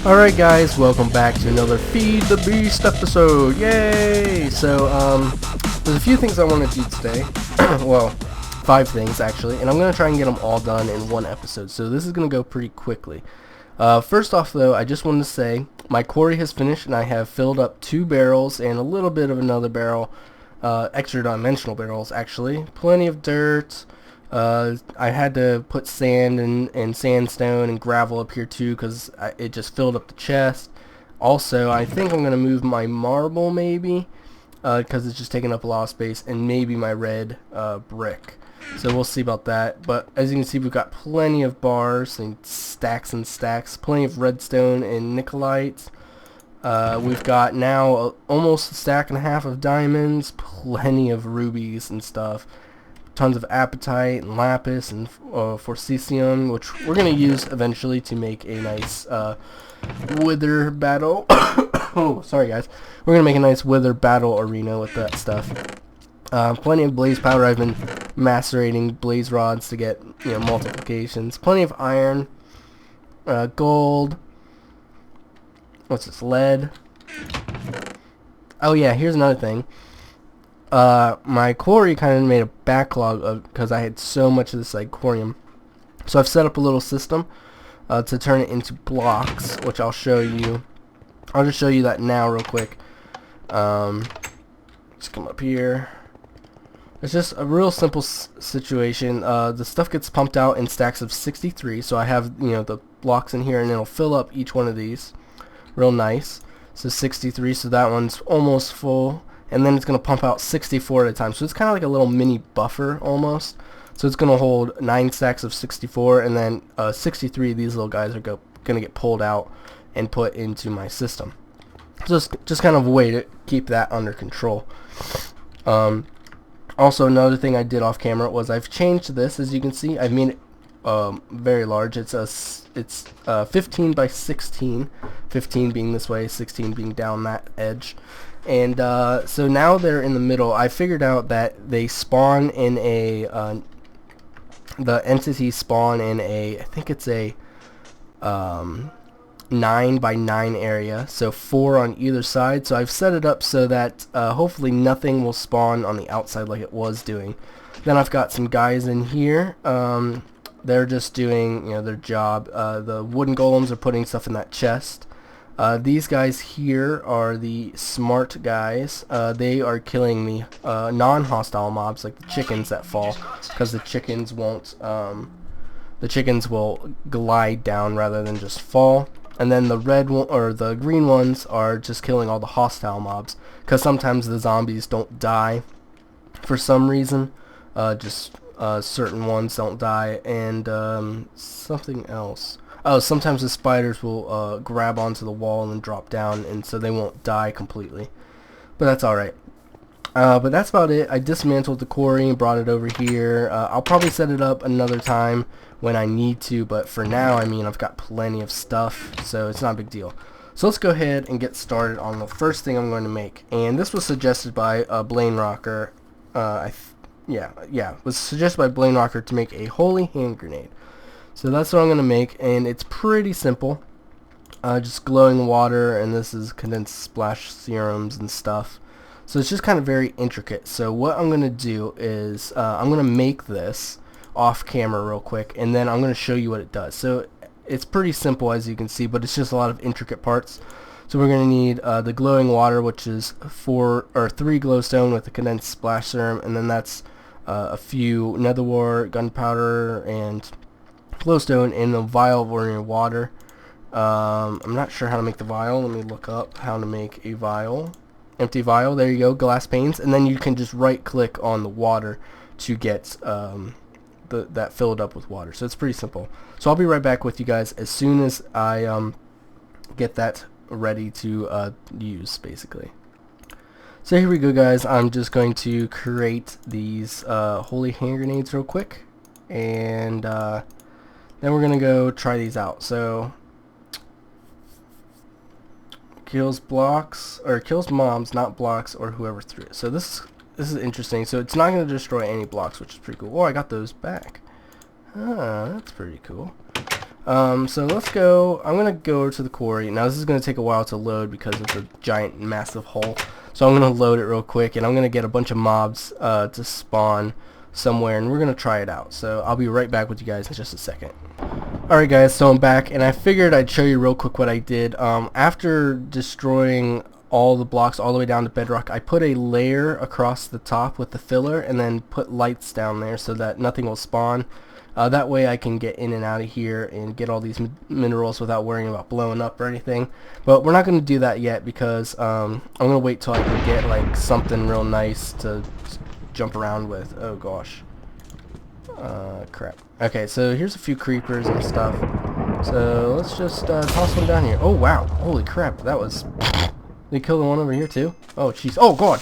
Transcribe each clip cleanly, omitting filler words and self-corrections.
Alright guys, welcome back to another Feed the Beast episode. Yay! So, there's a few things I want to do today. Well, 5 things actually, and I'm going to try and get them all done in one episode. So this is going to go pretty quickly. First off though, I just wanted to say my quarry has finished and I have filled up 2 barrels and a little bit of another barrel, extra dimensional barrels actually. Plenty of dirt. I had to put sand and sandstone and gravel up here too because it just filled up the chest. Also, I think I'm going to move my marble maybe because it's just taking up a lot of space, and maybe my red brick. So we'll see about that. But as you can see, we've got plenty of bars and stacks, plenty of redstone and nickelite. We've got now almost a stack and a half of diamonds, plenty of rubies and stuff. Tons of apatite and lapis and forcesium, which we're going to use eventually to make a nice wither battle. Oh, sorry guys. We're going to make a nice wither battle arena with that stuff. Plenty of blaze powder. I've been macerating blaze rods to get multiplications. Plenty of iron, gold. What's this? Lead. Oh yeah, here's another thing. My quarry kind of made a backlog of because I had so much of this quarrium. So I've set up a little system to turn it into blocks, which I'll show you. I'll just show you that now real quick. Just come up here. It's just a real simple situation. The stuff gets pumped out in stacks of 63. So I have the blocks in here, and it'll fill up each one of these. Real nice. So 63. So that one's almost full. And then it's going to pump out 64 at a time. So it's kind of like a little mini buffer almost. So it's going to hold 9 stacks of 64, and then 63 of these little guys are going to get pulled out and put into my system. So just kind of a way to keep that under control. Also, another thing I did off camera was I've changed this. As you can see, I've made it very large. It's 15 by 16. 15 being this way, 16 being down that edge. And so now they're in the middle. I figured out that they spawn in a the entities spawn in a, I think it's a 9 by 9 area, so 4 on either side. So I've set it up so that hopefully nothing will spawn on the outside like it was doing. Then I've got some guys in here. They're just doing their job. The wooden golems are putting stuff in that chest. These guys here are the smart guys. They are killing the non-hostile mobs, like the chickens that fall, because the chickens won't. The chickens will glide down rather than just fall. And then the red one or the green ones are just killing all the hostile mobs, because sometimes the zombies don't die for some reason. Just certain ones don't die, and something else. Oh, sometimes the spiders will grab onto the wall and then drop down, and so they won't die completely. But that's alright. But that's about it. I dismantled the quarry and brought it over here. I'll probably set it up another time when I need to, but for now, I mean, I've got plenty of stuff, so it's not a big deal. So let's go ahead and get started on the first thing I'm going to make. And this was suggested by Blaine Rocker. Was suggested by Blaine Rocker to make a holy hand grenade. So that's what I'm going to make, and it's pretty simple. Just glowing water, and this is condensed splash serums and stuff. So it's just kind of very intricate. So what I'm going to do is I'm going to make this off camera real quick, and then I'm going to show you what it does. So it's pretty simple, as you can see, but it's just a lot of intricate parts. So we're going to need the glowing water, which is 3 glowstone with a condensed splash serum, and then that's a few nether wart, gunpowder, and glowstone in a vial of ordinary water. I'm not sure how to make the vial. Let me look up how to make a vial. Empty vial. There you go. Glass panes. And then you can just right click on the water to get that filled up with water. So it's pretty simple. So I'll be right back with you guys as soon as I get that ready to use, basically. So here we go, guys. I'm just going to create these holy hand grenades real quick, and then we're gonna go try these out. So kills blocks, or kills mobs, not blocks or whoever threw it. So this is interesting. So it's not gonna destroy any blocks, which is pretty cool. Oh, I got those back. Ah, that's pretty cool. So let's go. I'm gonna go over to the quarry. Now this is gonna take a while to load because it's a giant, massive hole. So I'm gonna load it real quick, and I'm gonna get a bunch of mobs to spawn somewhere, and we're gonna try it out. So I'll be right back with you guys in just a second. Alright guys, so I'm back, and I figured I'd show you real quick what I did. After destroying all the blocks all the way down to bedrock, I put a layer across the top with the filler, and then put lights down there so that nothing will spawn. That way I can get in and out of here and get all these minerals without worrying about blowing up or anything. But we're not going to do that yet because I'm going to wait till I can get like something real nice to jump around with. Oh gosh. Crap. Okay, so here's a few creepers and stuff. So let's just toss one down here. Oh wow. Holy crap. That was... They killed the one over here too? Oh jeez. Oh god.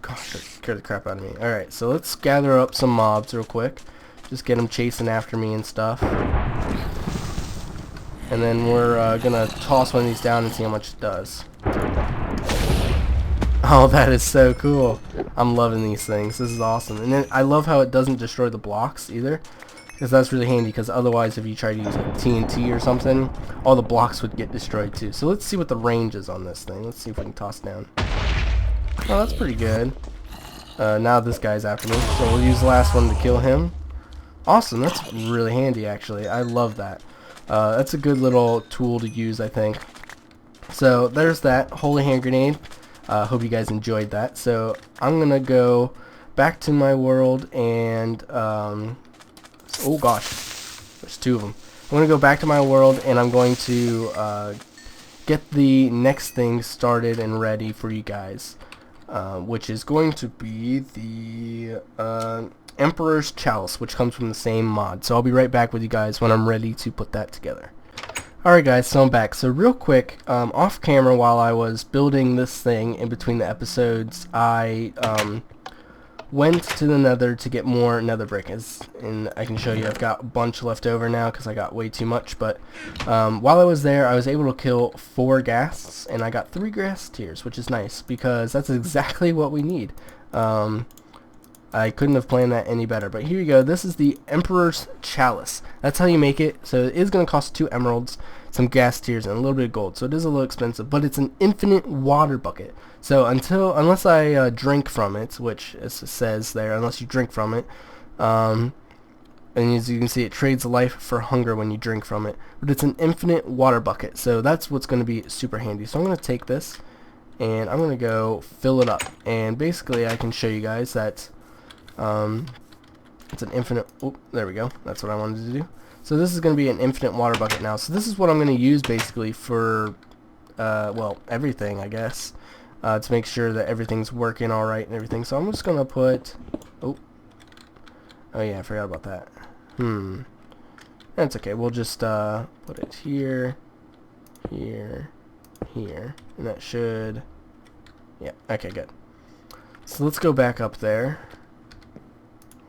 Gosh, that scared the crap out of me. Alright, so let's gather up some mobs real quick. Just get them chasing after me and stuff. And then we're gonna toss one of these down and see how much it does. Oh, that is so cool. I'm loving these things. This is awesome. And then I love how it doesn't destroy the blocks either. Because that's really handy, because otherwise if you try to use like TNT or something, all the blocks would get destroyed too. So let's see what the range is on this thing. Let's see if we can toss down. Oh, that's pretty good. Now this guy's after me. So we'll use the last one to kill him. Awesome, that's really handy actually. I love that. That's a good little tool to use, I think. So there's that holy hand grenade. Hope you guys enjoyed that. So I'm gonna go back to my world and oh gosh, there's two of them. I'm gonna go back to my world and I'm going to get the next thing started and ready for you guys, which is going to be the Emperor's Chalice, which comes from the same mod. So I'll be right back with you guys when I'm ready to put that together. Alright guys, so I'm back. So real quick, off camera while I was building this thing in between the episodes, I went to the nether to get more nether brick, and I can show you I've got a bunch left over now because I got way too much. But while I was there, I was able to kill 4 ghasts, and I got 3 ghast tears, which is nice because that's exactly what we need. I couldn't have planned that any better. But here you go. This is the Emperor's Chalice. That's how you make it. So it is going to cost 2 emeralds, some ghast tears, and a little bit of gold. So it is a little expensive, but it's an infinite water bucket. So unless I drink from it, which it says there, unless you drink from it, and as you can see, it trades life for hunger when you drink from it. But it's an infinite water bucket. So that's what's going to be super handy. So I'm going to take this, and I'm going to go fill it up. And basically, I can show you guys that it's an infinite, oh, there we go, that's what I wanted to do. So this is going to be an infinite water bucket now. So this is what I'm going to use basically for, well, everything, I guess, to make sure that everything's working alright and everything. So I'm just going to put, oh yeah, I forgot about that. That's okay, we'll just put it here, here, here, and that should, yeah, okay, good. So let's go back up there.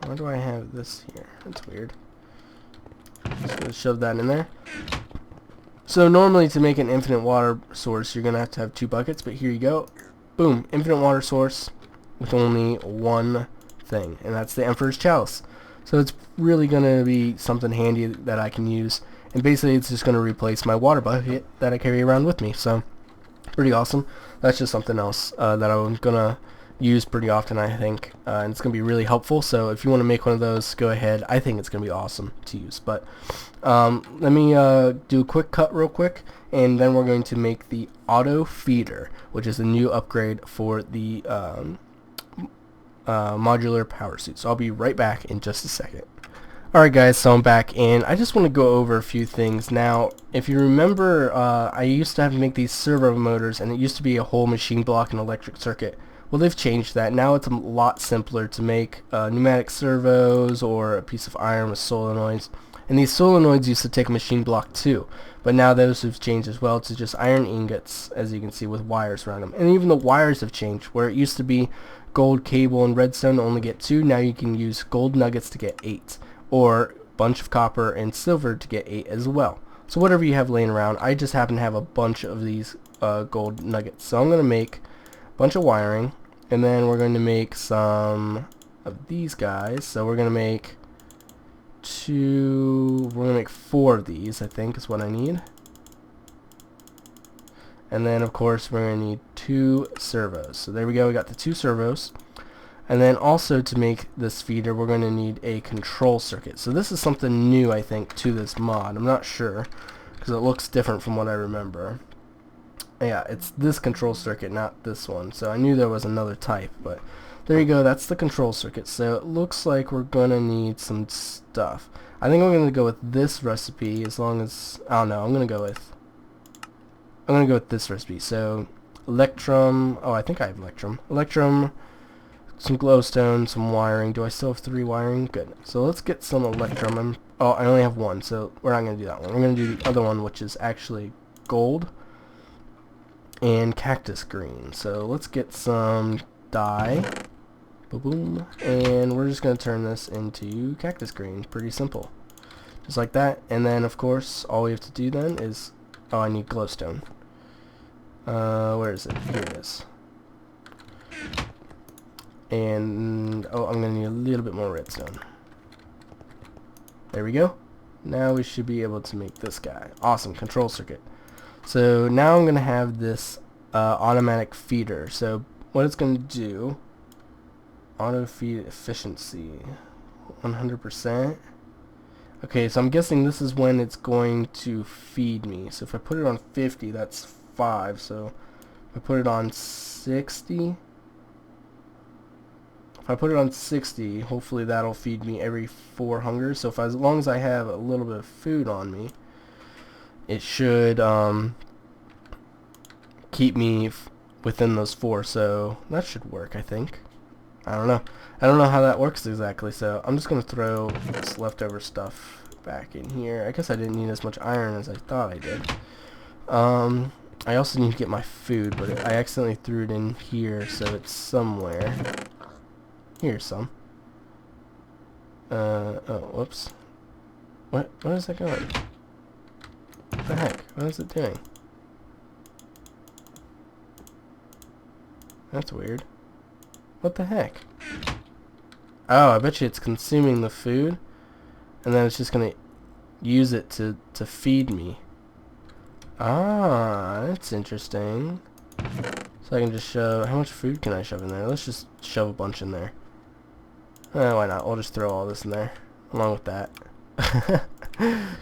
Why do I have this here? That's weird. Just gonna shove that in there. So normally to make an infinite water source, you're gonna have to have 2 buckets, but here you go. Boom, infinite water source with only 1 thing, and that's the Emperor's Chalice. So it's really gonna be something handy that I can use, and basically it's just gonna replace my water bucket that I carry around with me. So pretty awesome. That's just something else that I'm gonna use pretty often, I think, and it's going to be really helpful. So if you want to make one of those, go ahead. I think it's going to be awesome to use. But let me do a quick cut real quick, and then we're going to make the auto feeder, which is a new upgrade for the modular power suit. So I'll be right back in just a second. Alright guys, so I'm back, and I just want to go over a few things. Now, if you remember, I used to have to make these servo motors, and it used to be a whole machine block and electric circuit. Well, they've changed that. Now it's a lot simpler to make pneumatic servos or a piece of iron with solenoids. And these solenoids used to take a machine block too, but now those have changed as well to just iron ingots, as you can see, with wires around them. And even the wires have changed, where it used to be gold cable and redstone to only get 2. Now you can use gold nuggets to get 8, or a bunch of copper and silver to get 8 as well. So whatever you have laying around. I just happen to have a bunch of these gold nuggets. So I'm going to make bunch of wiring, and then we're going to make some of these guys. So we're going to make we're going to make 4 of these, I think is what I need. And then of course we're going to need 2 servos. So there we go, we got the 2 servos. And then also to make this feeder we're going to need a control circuit. So this is something new, I think, to this mod. I'm not sure because it looks different from what I remember. Yeah, it's this control circuit, not this one. So I knew there was another type, but there you go, that's the control circuit. So it looks like we're going to need some stuff. I think I'm going to go with this recipe as long as, I don't know, I'm going to go with this recipe. So electrum, oh I think I have electrum, some glowstone, some wiring. Do I still have 3 wiring? Good. So let's get some electrum. Oh, I only have 1, so we're not going to do that one. We're going to do the other one, which is actually gold and cactus green. So let's get some dye. Boom, boom. And we're just going to turn this into cactus green. Pretty simple. Just like that. And then, of course, all we have to do then is... Oh, I need glowstone. Where is it? Here it is. And oh, I'm gonna need a little bit more redstone. There we go. Now we should be able to make this guy. Awesome, control circuit. So now I'm gonna have this automatic feeder. So what it's gonna do, auto feed efficiency 100%. Okay, so I'm guessing this is when it's going to feed me. So if I put it on 50, that's 5. So if I put it on 60, hopefully that'll feed me every 4 hunger. So if as long as I have a little bit of food on me, it should keep me within those 4. So that should work, I think. I don't know how that works exactly. So I'm just gonna throw this leftover stuff back in here. I guess I didn't need as much iron as I thought I did. I also need to get my food, but I accidentally threw it in here, so it's somewhere. Here's some. Oh, whoops. Where is that going? What the heck? What is it doing? That's weird. What the heck? Oh, I bet you it's consuming the food, and then it's just gonna use it to feed me. Ah, that's interesting. So I can just shove... How much food can I shove in there? Let's just shove a bunch in there. Why not? We'll just throw all this in there, along with that.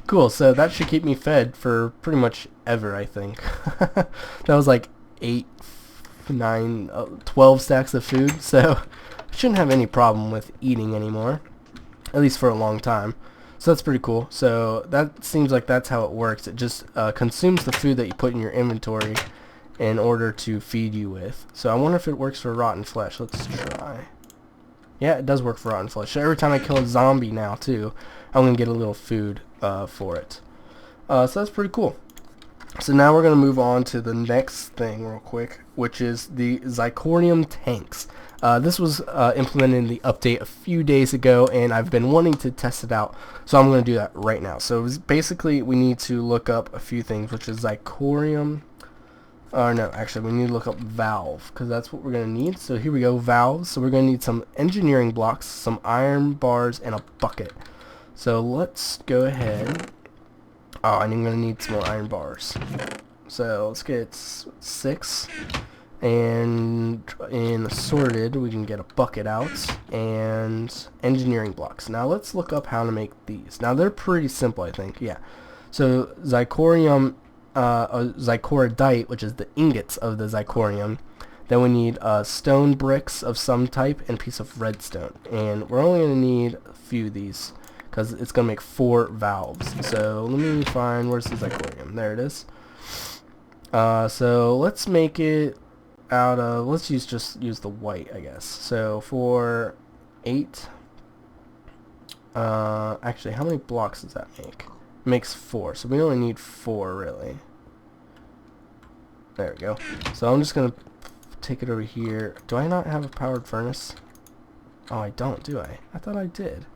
Cool, so that should keep me fed for pretty much ever, I think. That was like 8, 9, 12 stacks of food, so I shouldn't have any problem with eating anymore. At least for a long time. So that's pretty cool. So that seems like that's how it works. It just consumes the food that you put in your inventory in order to feed you with. So I wonder if it works for rotten flesh. Let's try. Yeah, it does work for rotten flesh. So every time I kill a zombie now too, I'm going to get a little food for it. So that's pretty cool. So now we're going to move on to the next thing real quick, which is the Xycraft tanks. This was implemented in the update a few days ago, and I've been wanting to test it out, so I'm going to do that right now. So basically we need to look up a few things, which is Xycraft. No, actually we need to look up valve, because that's what we're going to need. So here we go, valves. So we're going to need some engineering blocks, some iron bars, and a bucket. So let's go ahead. Oh, and I'm going to need some more iron bars. So let's get 6. And in assorted, we can get a bucket out and engineering blocks. Now let's look up how to make these. Now they're pretty simple, I think. Yeah. So Xycradite, which is the ingots of the Xycraft. Then we need stone bricks of some type and a piece of redstone. And we're only going to need a few of these because it's going to make 4 valves. So let me find, where's the Xycraft? There it is. So let's make it out of, let's just use the white, I guess. So for 8, actually, how many blocks does that make? It makes 4, so we only need 4 really. There we go. So I'm just gonna take it over here. Do I not have a powered furnace? Oh, I don't, do I? I thought I did.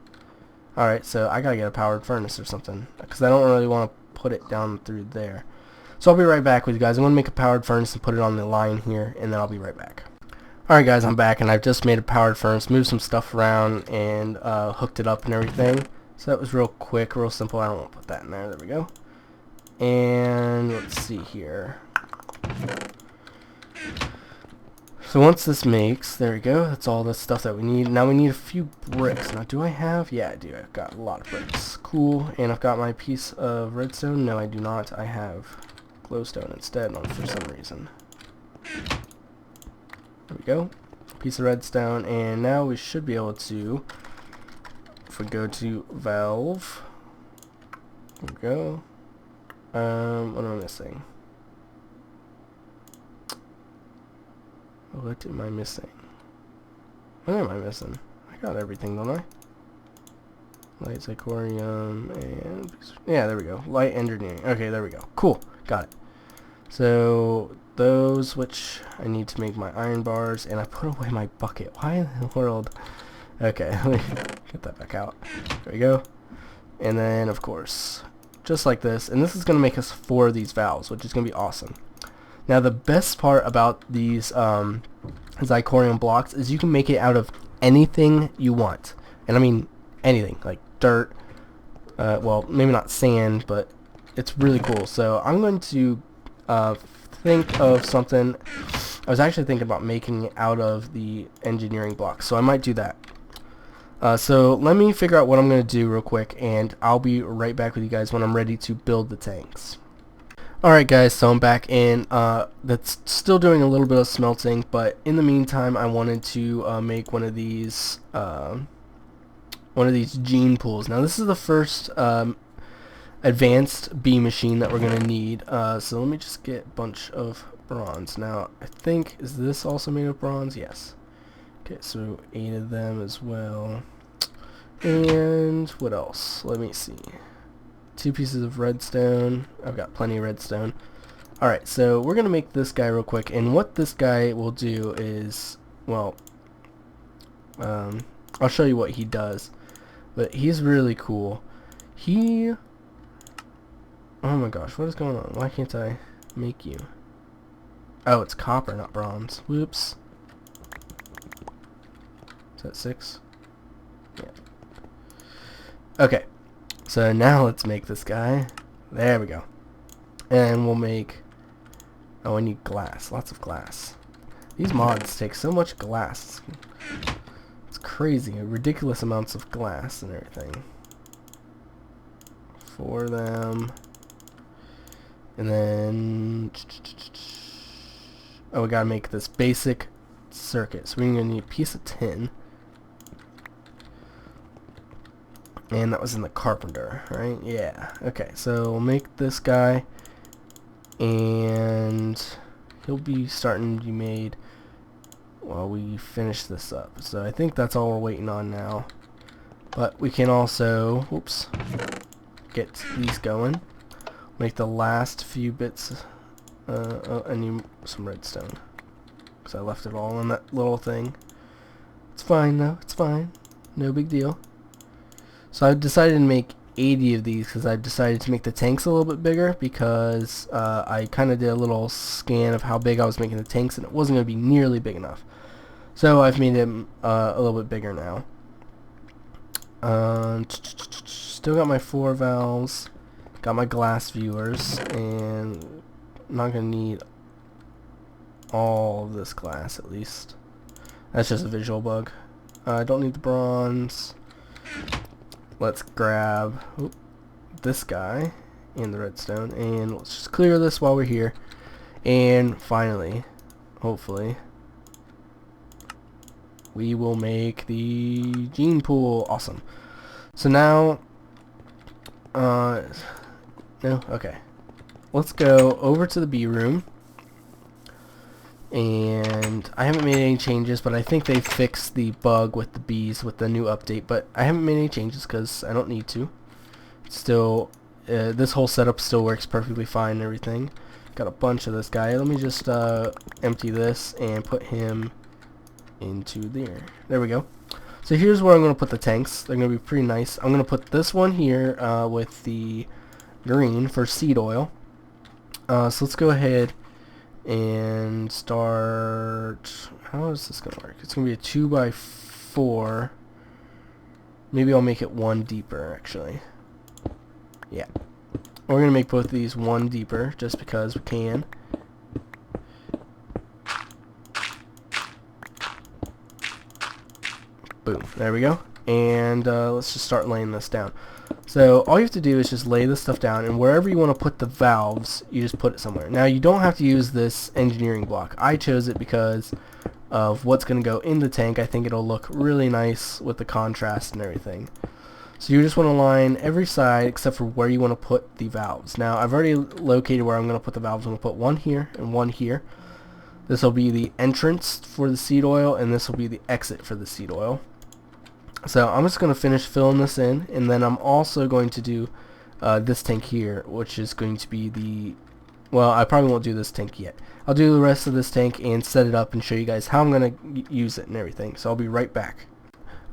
Alright, so I gotta get a powered furnace or something, because I don't really want to put it down through there. So I'll be right back with you guys. I'm going to make a powered furnace and put it on the line here, and then I'll be right back. Alright guys, I'm back, and I've just made a powered furnace, moved some stuff around, and hooked it up and everything. So that was real quick, real simple. I don't want to put that in there. There we go. And let's see here. So once this makes, there we go. That's all the stuff that we need. Now we need a few bricks. Now do I have? Yeah, I do. I've got a lot of bricks. Cool. And I've got my piece of redstone. No, I do not. I have glowstone instead for some reason. There we go. Piece of redstone. And now we should be able to, if we go to valve, there we go. What am I missing? What am I missing? What am I missing? I got everything, don't I? Light Xycraft and... yeah, there we go. Light engineering. Okay, there we go. Cool. Got it. So, those which I need to make my iron bars, and I put away my bucket. Why in the world? Okay, let me get that back out. There we go. And then, of course, just like this. And this is going to make us 4 of these valves, which is going to be awesome. Now the best part about these Xycraft blocks is you can make it out of anything you want. And I mean anything, like dirt, well maybe not sand, but it's really cool. So I'm going to think of something. I was actually thinking about making it out of the engineering blocks, so I might do that. So let me figure out what I'm going to do real quick, and I'll be right back with you guys when I'm ready to build the tanks. Alright guys, so I'm back in. That's still doing a little bit of smelting, but in the meantime I wanted to make one of these Genepools. Now this is the first advanced bee machine that we're going to need. So let me just get a bunch of bronze. Now I think, is this also made of bronze? Yes. Okay, so 8 of them as well. And what else? Let me see. 2 pieces of redstone. I've got plenty of redstone. Alright, so we're going to make this guy real quick. And what this guy will do is, well, I'll show you what he does. But he's really cool. Oh my gosh, what is going on? Why can't I make you? Oh, it's copper, not bronze. Whoops. Is that 6? Yeah. Okay. So now let's make this guy. There we go. And we'll make... oh, I need glass. Lots of glass. These mods take so much glass. It's crazy. Ridiculous amounts of glass and everything. 4 of them. And then... oh, we gotta make this basic circuit. So we're gonna need a piece of tin. And that was in the carpenter, right? Yeah. Okay, so we'll make this guy, and he'll be starting to be made while we finish this up. So I think that's all we're waiting on now. But we can also, whoops, get these going. Make the last few bits. I need some redstone, because I left it all in that little thing. It's fine though. It's fine. No big deal. So I decided to make 80 of these because I decided to make the tanks a little bit bigger, because I kind of did a little scan of how big I was making the tanks, and it wasn't going to be nearly big enough. So I've made them a little bit bigger now. Still got my 4 valves, got my glass viewers, and I'm not going to need all of this glass at least. That's just a visual bug. I don't need the bronze. Let's grab this guy and the redstone, and let's just clear this while we're here. And finally, hopefully, we will make the Genepool. Awesome. So now, no, okay. Let's go over to the bee room. And I haven't made any changes, but I think they fixed the bug with the bees with the new update, but I haven't made any changes because I don't need to. Still, this whole setup still works perfectly fine and everything. Got a bunch of this guy. Let me just empty this and put him into there. There we go. So here's where I'm going to put the tanks. They're going to be pretty nice. I'm going to put this one here with the green for seed oil. So let's go ahead and start. How is this gonna work? It's gonna be a 2x4. Maybe I'll make it one deeper, actually. Yeah. We're going to make both of these one deeper, just because we can. Boom. There we go. And let's just start laying this down. So all you have to do is just lay this stuff down, and wherever you want to put the valves, you just put it somewhere. Now you don't have to use this engineering block. I chose it because of what's going to go in the tank. I think it'll look really nice with the contrast and everything. So you just want to line every side except for where you want to put the valves. Now I've already located where I'm going to put the valves. I'm going to put one here and one here. This will be the entrance for the seed oil, and this will be the exit for the seed oil. So I'm just going to finish filling this in, and then I'm also going to do this tank here, which is going to be the, well, I probably won't do this tank yet. I'll do the rest of this tank and set it up and show you guys how I'm going to use it and everything. So I'll be right back.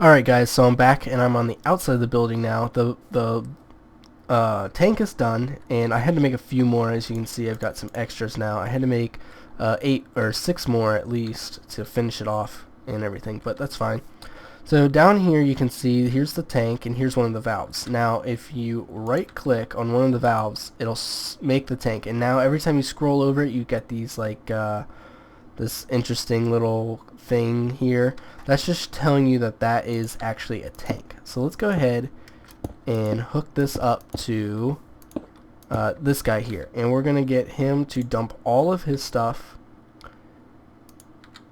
Alright guys, so I'm back and I'm on the outside of the building now. The tank is done, and I had to make a few more. As you can see, I've got some extras now. I had to make 8 or 6 more at least to finish it off and everything, but that's fine. So down here you can see here's the tank and here's one of the valves. Now if you right click on one of the valves, it'll make the tank, and now every time you scroll over it you get these like this interesting little thing here. That's just telling you that that is actually a tank. So let's go ahead and hook this up to this guy here, and we're gonna get him to dump all of his stuff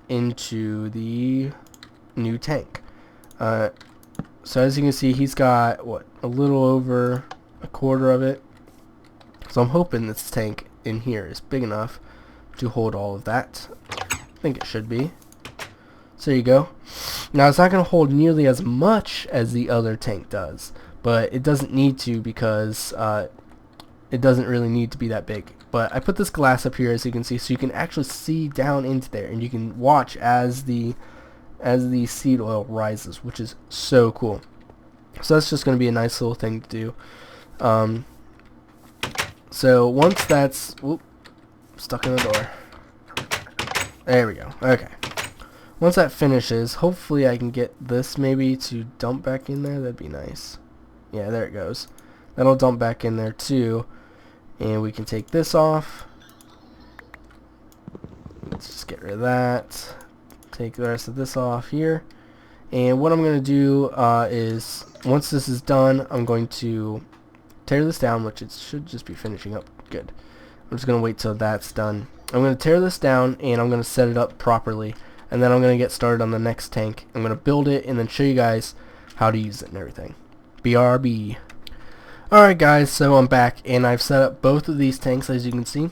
into the new tank. So as you can see, he's got what, a little over a quarter of it. So I'm hoping this tank in here is big enough to hold all of that. I think it should be. So there you go. Now it's not going to hold nearly as much as the other tank does, but it doesn't need to, because it doesn't really need to be that big. But I put this glass up here, as you can see, so you can actually see down into there, and you can watch as the seed oil rises, which is so cool. So that's just going to be a nice little thing to do. So once that's stuck in the door, there we go. Okay, once that finishes, hopefully I can get this maybe to dump back in there. That'd be nice. Yeah, there it goes. That'll dump back in there too, and we can take this off. Let's just get rid of that. Take the rest of this off here, and what I'm going to do is, once this is done, I'm going to tear this down, which it should just be finishing up. Good. I'm just going to wait till that's done. I'm going to tear this down, and I'm going to set it up properly, and then I'm going to get started on the next tank. I'm going to build it and then show you guys how to use it and everything. BRB. Alright guys, so I'm back, and I've set up both of these tanks, as you can see.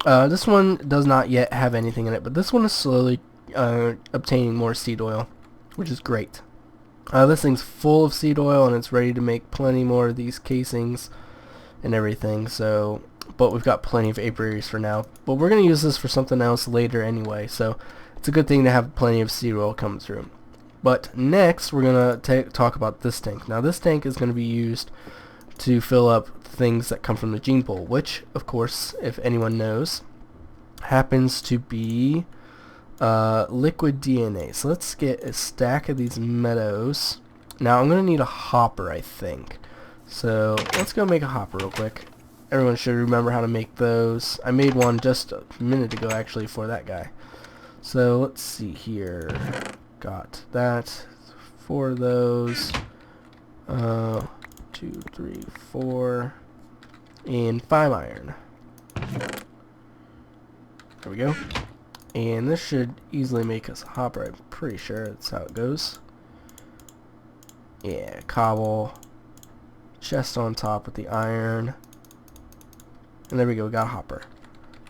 This one does not yet have anything in it, but this one is slowly obtaining more seed oil, which is great. This thing's full of seed oil, and it's ready to make plenty more of these casings and everything. So, but we've got plenty of apiaries for now, but we're going to use this for something else later anyway, so it's a good thing to have plenty of seed oil come through. But next we're going to talk about this tank. Now this tank is going to be used to fill up things that come from the Genepool, which of course, if anyone knows, happens to be liquid DNA. So let's get a stack of these meadows. Now I'm going to need a hopper, I think. So let's go make a hopper real quick. Everyone should remember how to make those. I made one just a minute ago actually for that guy. So let's see here. Got that. 4 of those. 2, 3, 4. And 5 iron. There we go. And this should easily make us a hopper. I'm pretty sure that's how it goes. Yeah, cobble. Chest on top with the iron. And there we go, we got a hopper.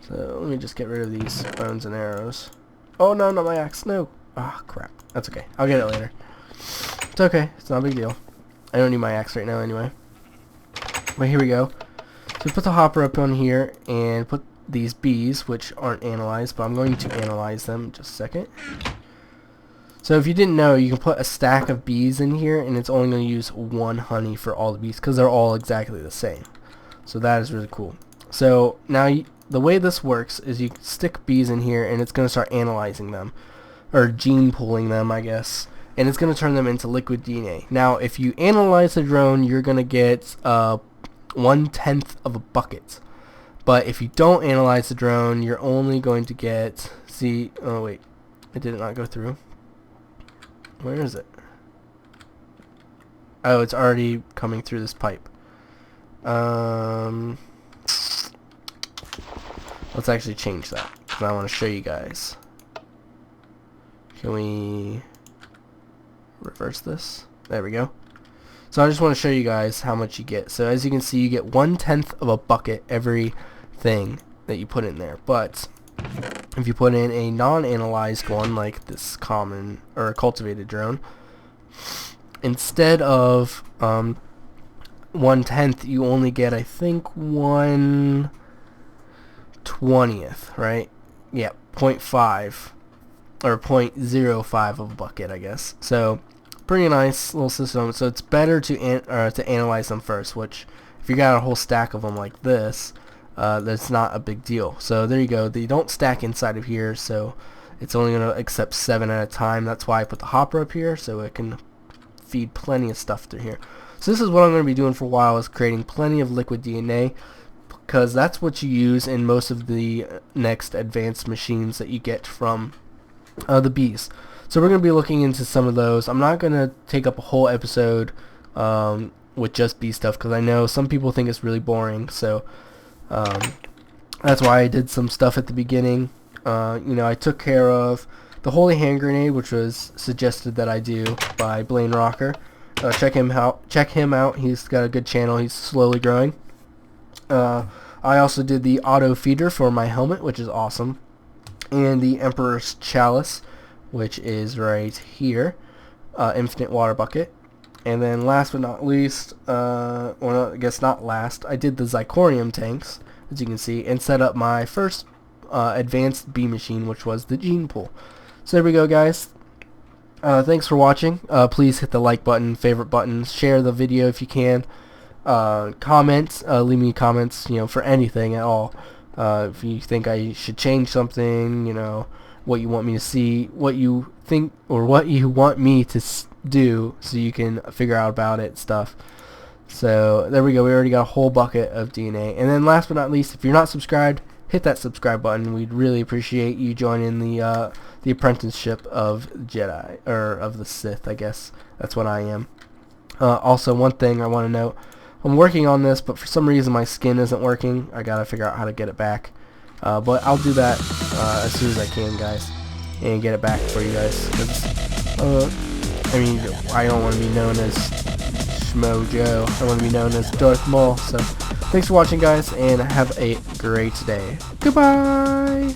So let me just get rid of these bones and arrows. Oh no, not my axe, no. Ah, crap. That's okay. I'll get it later. It's okay. It's not a big deal. I don't need my axe right now anyway. But here we go. So we put the hopper up on here and put these bees, which aren't analyzed, but I'm going to analyze them in just a second. So if you didn't know, you can put a stack of bees in here, and it's only going to use 1 honey for all the bees, because they're all exactly the same. So that is really cool. So now the way this works is you stick bees in here, and it's going to start analyzing them, or gene pooling them, I guess. and it's going to turn them into liquid DNA. Now, if you analyze the drone, you're going to get 1/10 of a bucket. But if you don't analyze the drone, you're only going to get, oh wait, it did not go through. Where is it? Oh, it's already coming through this pipe. Let's actually change that, because I want to show you guys. Can we reverse this? There we go. So I just want to show you guys how much you get. So as you can see, you get 1/10 of a bucket every thing that you put in there. But if you put in a non-analyzed one, like this common or cultivated drone, instead of 1/10, you only get, I think, 1/20th, right? Yeah, 0.5 or 0.05 of a bucket, I guess. So pretty nice little system. So it's better to analyze them first, which if you got a whole stack of them like this, that's not a big deal. So there you go. They don't stack inside of here, so it's only going to accept 7 at a time. That's why I put the hopper up here, so it can feed plenty of stuff through here. So this is what I'm going to be doing for a while, is creating plenty of liquid DNA, because that's what you use in most of the next advanced machines that you get from the bees. So we're going to be looking into some of those. I'm not going to take up a whole episode with just bee stuff, because I know some people think it's really boring. So that's why I did some stuff at the beginning. I took care of the Holy Hand Grenade, which was suggested that I do by Blaine Rocker. Check him out. He's got a good channel. He's slowly growing. I also did the auto feeder for my helmet, which is awesome, and the Emperor's chalice, which is right here, infinite water bucket. And then last but not least, I guess not last, I did the Xycraft tanks, as you can see, and set up my first advanced bee machine, which was the Genepool. So there we go, guys. Thanks for watching. Please hit the like button, favorite buttons, share the video if you can. Comment, leave me comments, for anything at all. If you think I should change something, what you want me to see, what you think, or what you want me to do, so you can figure out about it stuff. So there we go. We already got a whole bucket of DNA. And then last but not least, if you're not subscribed, hit that subscribe button. We'd really appreciate you joining the apprenticeship of Jedi, or of the Sith, I guess. That's what I am. Also, one thing I want to note, I'm working on this, but for some reason my skin isn't working. I gotta figure out how to get it back. But I'll do that as soon as I can, guys, and get it back for you guys. I don't want to be known as Schmo Joe. I want to be known as Darth Maul. So thanks for watching, guys, and have a great day. Goodbye!